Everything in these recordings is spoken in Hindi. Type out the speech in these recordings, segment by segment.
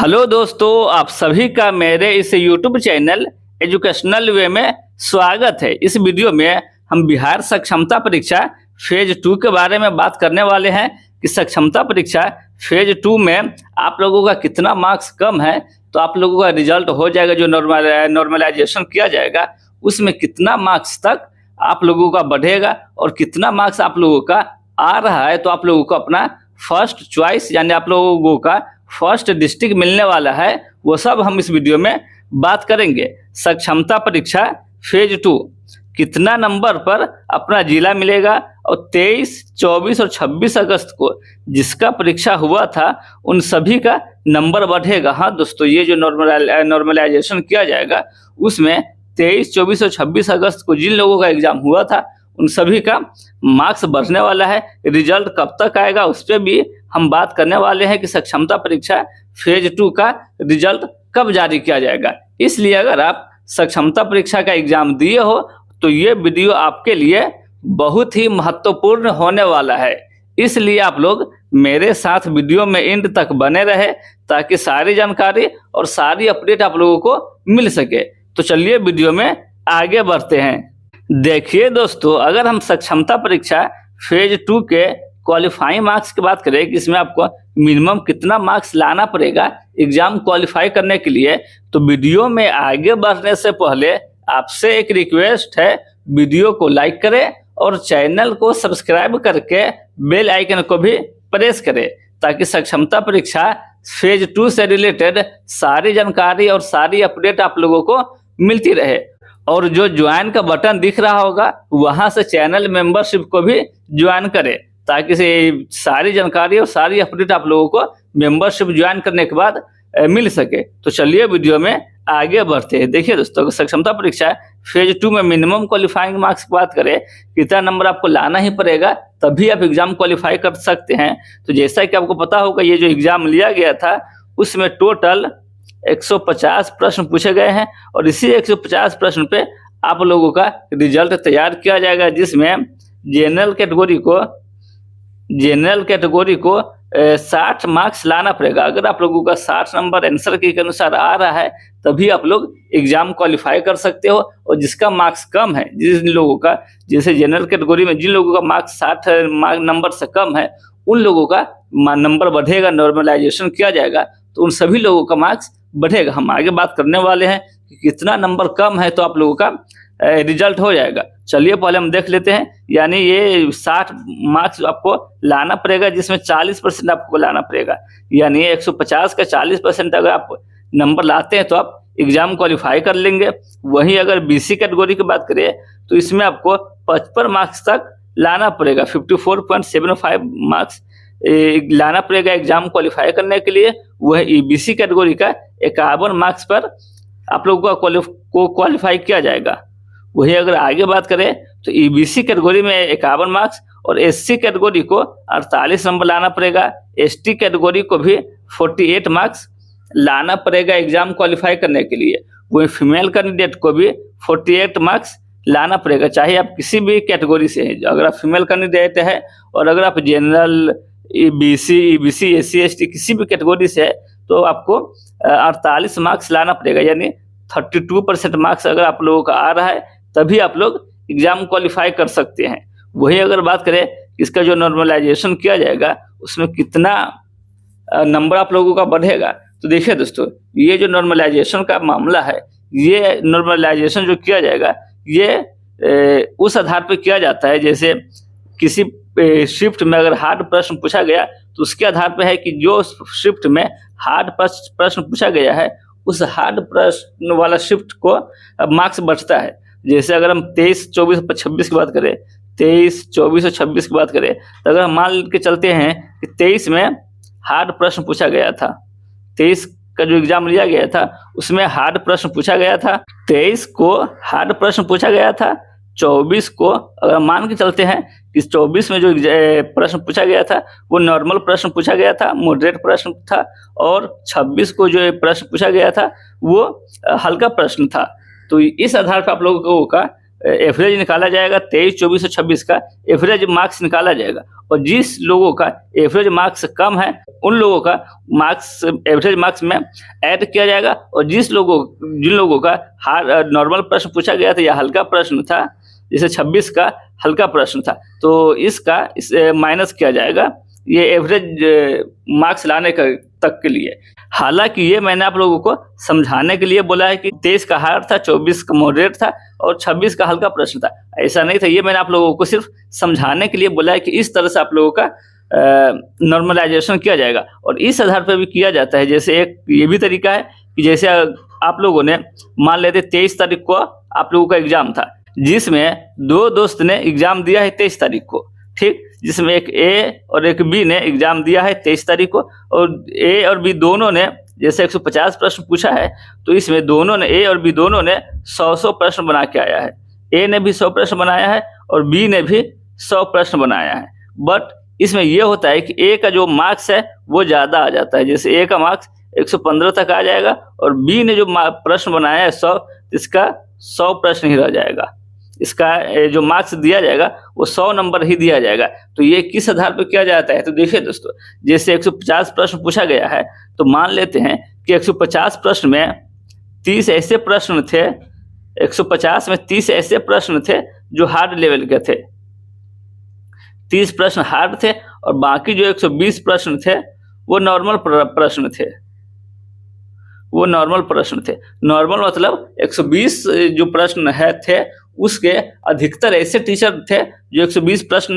हेलो दोस्तों, आप सभी का मेरे इस यूट्यूब चैनल एजुकेशनल वे में स्वागत है। इस वीडियो में हम बिहार सक्षमता परीक्षा फेज 2 के बारे में बात करने वाले हैं कि सक्षमता परीक्षा फेज 2 में आप लोगों का कितना मार्क्स कम है तो आप लोगों का रिजल्ट हो जाएगा। जो नॉर्मलाइजेशन किया जाएगा उसमें कितना मार्क्स तक आप लोगों का बढ़ेगा और कितना मार्क्स आप लोगों का आ रहा है तो आप लोगों को अपना फर्स्ट चॉइस यानी आप लोगों का फर्स्ट डिस्ट्रिक्ट मिलने वाला है, वो सब हम इस वीडियो में बात करेंगे। सक्षमता परीक्षा फेज 2 कितना नंबर पर अपना जिला मिलेगा और 23, 24 और 26 अगस्त को जिसका परीक्षा हुआ था उन सभी का नंबर बढ़ेगा। हाँ दोस्तों, ये जो नॉर्मलाइजेशन किया जाएगा उसमें 23, 24 और 26 अगस्त को जिन लोगों का एग्जाम हुआ था उन सभी का मार्क्स बढ़ने वाला है। रिजल्ट कब तक आएगा उस पर भी हम बात करने वाले हैं कि सक्षमता परीक्षा फेज 2 का रिजल्ट कब जारी किया जाएगा। इसलिए अगर आप सक्षमता परीक्षा का एग्जाम दिए हो तो ये वीडियो आपके लिए बहुत ही महत्वपूर्ण होने वाला है। इसलिए आप लोग मेरे साथ वीडियो में एंड तक बने रहे ताकि सारी जानकारी और सारी अपडेट आप लोगों को मिल सके। तो चलिए वीडियो में आगे बढ़ते हैं। देखिए दोस्तों, अगर हम सक्षमता परीक्षा फेज 2 के क्वालिफाइंग मार्क्स की बात करें कि इसमें आपको मिनिमम कितना मार्क्स लाना पड़ेगा एग्जाम क्वालिफाई करने के लिए, तो वीडियो में आगे बढ़ने से पहले आपसे एक रिक्वेस्ट है, वीडियो को लाइक करें और चैनल को सब्सक्राइब करके बेल आइकन को भी प्रेस करें ताकि सक्षमता परीक्षा फेज 2 से रिलेटेड सारी जानकारी और सारी अपडेट आप लोगों को मिलती रहे। और जो ज्वाइन का बटन दिख रहा होगा वहां से चैनल मेंबरशिप को भी ज्वाइन करें ताकि से सारी जानकारी और सारी अपडेट आप लोगों को मेंबरशिप ज्वाइन करने के बाद मिल सके। तो चलिए वीडियो में आगे बढ़ते हैं। देखिए दोस्तों, सक्षमता परीक्षा फेज 2 में मिनिमम क्वालिफाइंग मार्क्स की बात करें कितना नंबर आपको लाना ही पड़ेगा तभी आप एग्जाम क्वालिफाई कर सकते हैं। तो जैसा कि आपको पता होगा ये जो एग्जाम लिया गया था उसमें टोटल 150 प्रश्न पूछे गए हैं और इसी 150 प्रश्न पे आप लोगों का रिजल्ट तैयार किया जाएगा, जिसमें जनरल कैटेगरी को 60 मार्क्स लाना पड़ेगा। अगर आप लोगों का 60 नंबर आंसर के अनुसार आ रहा है तभी आप लोग एग्जाम क्वालिफाई कर सकते हो। और जिसका मार्क्स कम है, जिन लोगों का जैसे जनरल कैटेगरी में जिन लोगों का मार्क्स 60 नंबर से कम है उन लोगों का नंबर बढ़ेगा, नॉर्मलाइजेशन किया जाएगा तो उन सभी लोगों का मार्क्स बढ़ेगा। हम आगे बात करने वाले हैं कि कितना नंबर कम है तो आप लोगों का रिजल्ट हो जाएगा। चलिए पहले हम देख लेते हैं। यानी ये 60 मार्क्स आपको लाना पड़ेगा जिसमें 40% आपको लाना पड़ेगा। यानी 150 का 40% अगर आप नंबर लाते हैं तो आप एग्जाम क्वालिफाई कर लेंगे। वहीं अगर बीसी कैटेगरी की बात करें तो इसमें आपको 55 मार्क्स तक लाना पड़ेगा। 54.75 मार्क्स लाना पड़ेगा एग्जाम क्वालिफाई करने के लिए। वह ईबीसी कैटेगरी का 51 मार्क्स पर आप लोगों को क्वालिफाई किया जाएगा। वही अगर आगे बात करें तो ईबीसी कैटेगरी में 51 मार्क्स और एससी कैटेगरी को 48 नंबर लाना पड़ेगा। एसटी कैटेगरी को भी 48 मार्क्स लाना पड़ेगा एग्जाम क्वालिफाई करने के लिए। वही फीमेल कैंडिडेट को भी 48 मार्क्स लाना पड़ेगा, चाहे आप किसी भी कैटेगरी से हैं। अगर आप फीमेल कैंडिडेट है और अगर आप जनरल ईबीसी एससी एसटी किसी भी कैटेगरी से है तो आपको 48 मार्क्स लाना पड़ेगा। यानी 32% मार्क्स अगर आप लोगों का आ रहा है तभी आप लोग एग्जाम क्वालिफाई कर सकते हैं। वही अगर बात करें इसका जो नॉर्मलाइजेशन किया जाएगा उसमें कितना नंबर आप लोगों का बढ़ेगा, तो देखिए दोस्तों, ये जो नॉर्मलाइजेशन का मामला है, ये नॉर्मलाइजेशन जो किया जाएगा ये उस आधार पर किया जाता है जैसे किसी शिफ्ट में अगर हार्ड प्रश्न पूछा गया तो उसके आधार पर है कि जो शिफ्ट में हार्ड प्रश्न पूछा गया है उस हार्ड प्रश्न वाला शिफ्ट को मार्क्स बढ़ता है। जैसे अगर हम 23, 24, 26 की बात करें, 23, 24 और 26 की बात करें तो अगर हम मान के चलते हैं कि 23 में हार्ड प्रश्न पूछा गया था, 23 का जो एग्जाम लिया गया था उसमें हार्ड प्रश्न पूछा गया था, 23 को हार्ड प्रश्न पूछा गया था, 24 को अगर मान के चलते हैं कि 24 में जो प्रश्न पूछा गया था वो नॉर्मल प्रश्न पूछा गया था, मॉडरेट प्रश्न था, और 26 को जो प्रश्न पूछा गया था वो हल्का प्रश्न था। तो इस आधार पर आप लोगों का एवरेज निकाला जाएगा, 23, 24 और 26 का एवरेज मार्क्स निकाला जाएगा। और जिस लोगों का एवरेज मार्क्स कम है उन लोगों का मार्क्स एवरेज मार्क्स में ऐड किया जाएगा। और जिन लोगों का नॉर्मल प्रश्न पूछा गया था या हल्का प्रश्न था, जैसे 26 का हल्का प्रश्न था, तो इसका माइनस किया जाएगा ये एवरेज मार्क्स लाने तक के लिए। हालांकि ये मैंने आप लोगों को समझाने के लिए बोला है कि 23 का हार्ड था, 24 का मॉडरेट था और 26 का हल्का प्रश्न था, ऐसा नहीं था। ये मैंने आप लोगों को सिर्फ समझाने के लिए बोला है कि इस तरह से आप लोगों का नॉर्मलाइजेशन किया जाएगा। और इस आधार पर भी किया जाता है। जैसे एक ये भी तरीका है कि जैसे आप लोगों ने मान लेते 23 तारीख को आप लोगों का एग्जाम था, जिसमें 2 दोस्त ने एग्जाम दिया है 23 तारीख को, ठीक, जिसमें एक ए और एक बी ने एग्जाम दिया है 23 तारीख को। और ए और बी दोनों ने जैसे 150 प्रश्न पूछा है, तो इसमें दोनों ने ए और बी दोनों ने 100 प्रश्न बना के आया है। ए ने भी 100 प्रश्न बनाया है और बी ने भी 100 प्रश्न बनाया है। बट इसमें यह होता है कि ए का जो मार्क्स है वो ज़्यादा आ जाता है। जैसे ए का मार्क्स 115 तक आ जाएगा और बी ने जो प्रश्न बनाया है 100, इसका 100 प्रश्न ही रह जाएगा। इसका जो मार्क्स दिया जाएगा वो 100 नंबर ही दिया जाएगा। तो ये किस आधार पर किया जाता है? तो देखिए दोस्तों, जैसे 150 प्रश्न पूछा गया है, तो मान लेते हैं कि 150 प्रश्न में 30 ऐसे प्रश्न थे, 150 में 30 ऐसे प्रश्न थे जो हार्ड लेवल के थे, 30 प्रश्न हार्ड थे और बाकी जो 120 प्रश्न थे वो नॉर्मल प्रश्न थे। वो नॉर्मल प्रश्न थे। नॉर्मल मतलब 120 जो प्रश्न थे उसके अधिकतर ऐसे टीचर थे जो 120 प्रश्न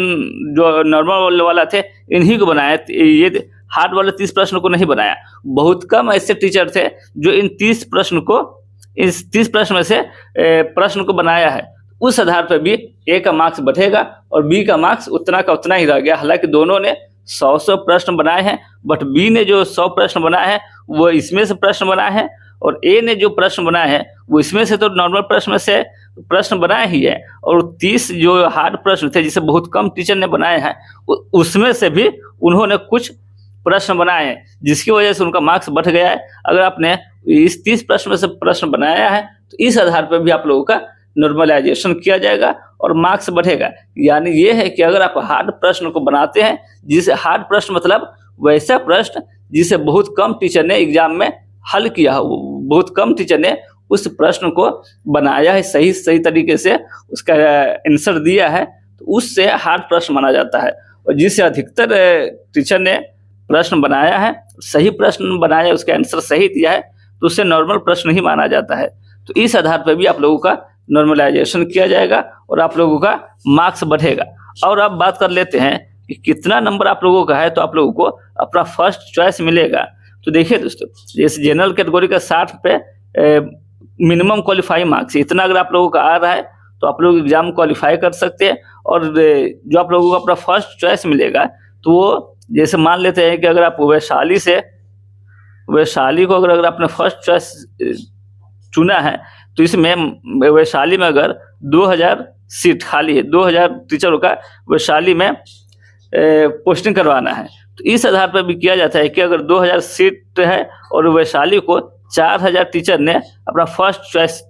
जो नॉर्मल वाला थे इन्हीं को बनाया, ये हार्ड वाले 30 प्रश्न को नहीं बनाया। बहुत कम ऐसे टीचर थे जो इन 30 प्रश्न में से प्रश्न को बनाया है। उस आधार पर भी ए का मार्क्स बढ़ेगा और बी का मार्क्स उतना का उतना ही रह गया। हालांकि दोनों ने 100 प्रश्न बनाए हैं, बट बी ने जो 100 प्रश्न बनाए हैं वो इसमें से प्रश्न बनाए हैं और ए ने जो प्रश्न बनाए हैं वो इसमें से तो नॉर्मल प्रश्न में से प्रश्न बनाए ही है। और 30 जो हार्ड प्रश्न थे जिसे बहुत कम टीचर ने बनाए हैं उसमें से भी उन्होंने कुछ प्रश्न बनाए हैं, जिसकी वजह से उनका मार्क्स बढ़ गया है। अगर आपने इस 30 प्रश्न में से प्रश्न बनाया है तो इस आधार पर भी आप लोगों का नॉर्मलाइजेशन किया जाएगा और मार्क्स बढ़ेगा। यानी ये है कि अगर आप हार्ड प्रश्न को बनाते हैं, जिसे हार्ड प्रश्न मतलब वैसा प्रश्न जिसे बहुत कम टीचर ने एग्जाम में हल किया हो, बहुत कम टीचर ने उस प्रश्न को बनाया है, सही तरीके से उसका आंसर दिया है, तो उससे हार्ड प्रश्न माना जाता है। और जिसे अधिकतर टीचर ने प्रश्न बनाया है, सही प्रश्न बनाया है, उसका आंसर सही दिया है, तो उससे नॉर्मल प्रश्न ही माना जाता है। तो इस आधार पर भी आप लोगों का नॉर्मलाइजेशन किया जाएगा और आप लोगों का मार्क्स बढ़ेगा। और अब बात कर लेते हैं कि कितना नंबर आप लोगों का है, तो आप लोगों को अपना फर्स्ट चॉइस मिलेगा। तो देखिए दोस्तों, जैसे जनरल कैटेगरी का 60 पे मिनिमम क्वालिफाई मार्क्स, इतना अगर आप लोगों का आ रहा है तो आप लोग एग्जाम क्वालिफाई कर सकते हैं। और जो आप लोगों को अपना फर्स्ट चॉइस मिलेगा, तो वो जैसे मान लेते हैं कि अगर आप वैशाली को अगर आपने फर्स्ट चॉइस चुना है, तो इसमें वैशाली में अगर 2000 सीट खाली है, 2000 टीचरों का वैशाली में पोस्टिंग करवाना है, तो इस आधार पर भी किया जाता है कि अगर 2000 सीट है और वैशाली को 4000 टीचर ने अपना फर्स्ट चॉइस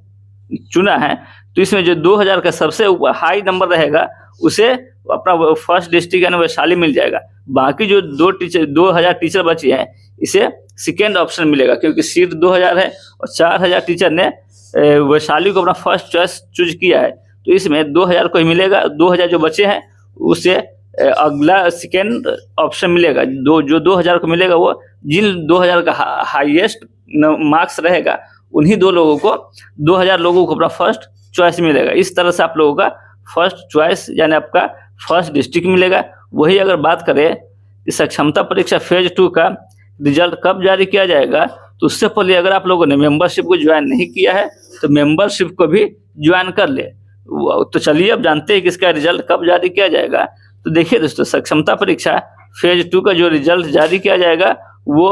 चुना है, तो इसमें जो 2000 का सबसे हाई नंबर रहेगा उसे अपना फर्स्ट डिस्ट्रिक्ट यानी वैशाली मिल जाएगा। बाकी जो 2000 टीचर बचे हैं इसे सेकेंड ऑप्शन मिलेगा, क्योंकि सीट 2000 है और 4000 टीचर ने वैशाली को अपना फर्स्ट चॉइस चूज किया है, तो इसमें 2000 को ही मिलेगा। 2000 जो बचे हैं उसे अगला सेकेंड ऑप्शन मिलेगा। जो 2000 को मिलेगा वो जिन 2000 का हाईएस्ट मार्क्स रहेगा उन्हीं 2000 लोगों को अपना फर्स्ट चॉइस मिलेगा। इस तरह से आप लोगों का फर्स्ट चॉइस यानी आपका फर्स्ट डिस्ट्रिक्ट मिलेगा। वही अगर बात करें इस सक्षमता परीक्षा फेज 2 का रिजल्ट कब जारी किया जाएगा, तो उससे पहले अगर आप लोगों ने मेंबरशिप को ज्वाइन नहीं किया है तो मेंबरशिप को भी ज्वाइन कर ले। तो चलिए अब जानते हैं कि इसका रिजल्ट कब जारी किया जाएगा। तो देखिए दोस्तों, सक्षमता परीक्षा फेज 2 का जो रिजल्ट जारी किया जाएगा वो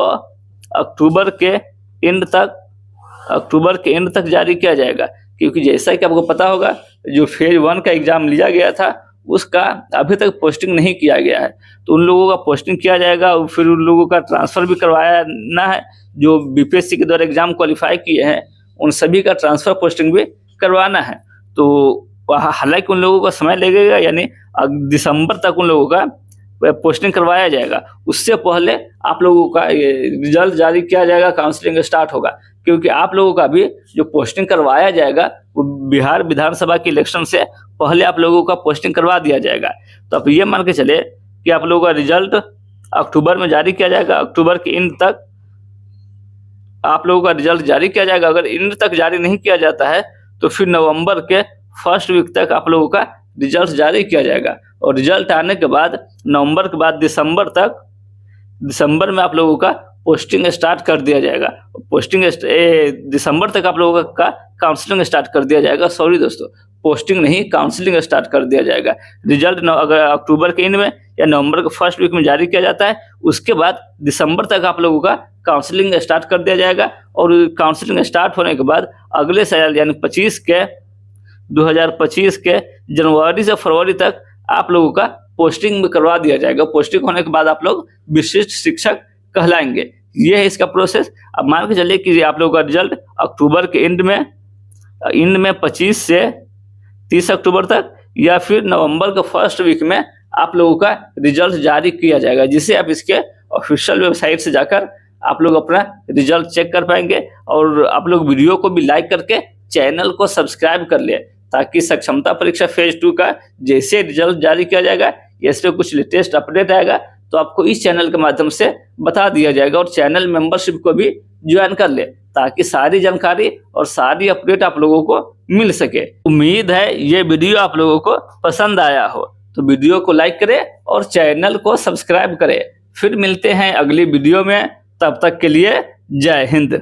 अक्टूबर के एंड तक जारी किया जाएगा, क्योंकि जैसा कि आपको पता होगा जो फेज 1 का एग्जाम लिया गया था उसका अभी तक पोस्टिंग नहीं किया गया है, तो उन लोगों का पोस्टिंग किया जाएगा और फिर उन लोगों का ट्रांसफ़र भी करवाना है। जो बीपीएससी के द्वारा एग्जाम क्वालिफाई किए हैं उन सभी का ट्रांसफ़र पोस्टिंग भी करवाना है। तो हालांकि उन लोगों का समय लगेगा, यानी दिसंबर तक उन लोगों का पोस्टिंग करवाया जाएगा। उससे पहले आप लोगों का ये रिजल्ट जारी किया जाएगा, काउंसलिंग स्टार्ट होगा, क्योंकि आप लोगों का भी जो पोस्टिंग करवाया जाएगा वो बिहार विधानसभा के इलेक्शन से पहले आप लोगों का पोस्टिंग करवा दिया जाएगा। तो आप ये मान के चले कि आप लोगों का रिजल्ट अक्टूबर में जारी किया जाएगा, अक्टूबर के एंड तक आप लोगों का रिजल्ट जारी किया जाएगा। अगर एंड तक जारी नहीं किया जाता है तो फिर नवंबर के फर्स्ट वीक तक आप लोगों का रिजल्ट जारी किया जाएगा, और रिजल्ट आने के बाद नवंबर के बाद दिसंबर में आप लोगों का पोस्टिंग स्टार्ट कर दिया जाएगा। दिसंबर तक आप लोगों का काउंसलिंग स्टार्ट कर दिया जाएगा। सॉरी दोस्तों, पोस्टिंग नहीं, काउंसलिंग स्टार्ट कर दिया जाएगा। रिजल्ट अगर अक्टूबर के एंड में या नवंबर के फर्स्ट वीक में जारी किया जाता है, उसके बाद दिसंबर तक आप लोगों का काउंसलिंग स्टार्ट कर दिया जाएगा। और काउंसलिंग स्टार्ट होने के बाद अगले साल यानी 2025 के जनवरी से फरवरी तक आप लोगों का पोस्टिंग में करवा दिया जाएगा। पोस्टिंग होने के बाद आप लोग विशिष्ट शिक्षक कहलाएंगे। ये है इसका प्रोसेस। अब मान के चलिए कि आप लोगों का रिजल्ट अक्टूबर के एंड में 25 से 30 अक्टूबर तक या फिर नवंबर के फर्स्ट वीक में आप लोगों का रिजल्ट जारी किया जाएगा, जिसे आप इसके ऑफिशियल वेबसाइट से जाकर आप लोग अपना रिजल्ट चेक कर पाएंगे। और आप लोग वीडियो को भी लाइक करके चैनल को सब्सक्राइब कर ले, ताकि सक्षमता परीक्षा फेज 2 का जैसे रिजल्ट जारी किया जाएगा या इस पर कुछ लेटेस्ट अपडेट आएगा तो आपको इस चैनल के माध्यम से बता दिया जाएगा। और चैनल मेंबरशिप को भी ज्वाइन कर ले, ताकि सारी जानकारी और सारी अपडेट आप लोगों को मिल सके। उम्मीद है ये वीडियो आप लोगों को पसंद आया हो, तो वीडियो को लाइक करें और चैनल को सब्सक्राइब करें। फिर मिलते हैं अगली वीडियो में, तब तक के लिए जय हिंद।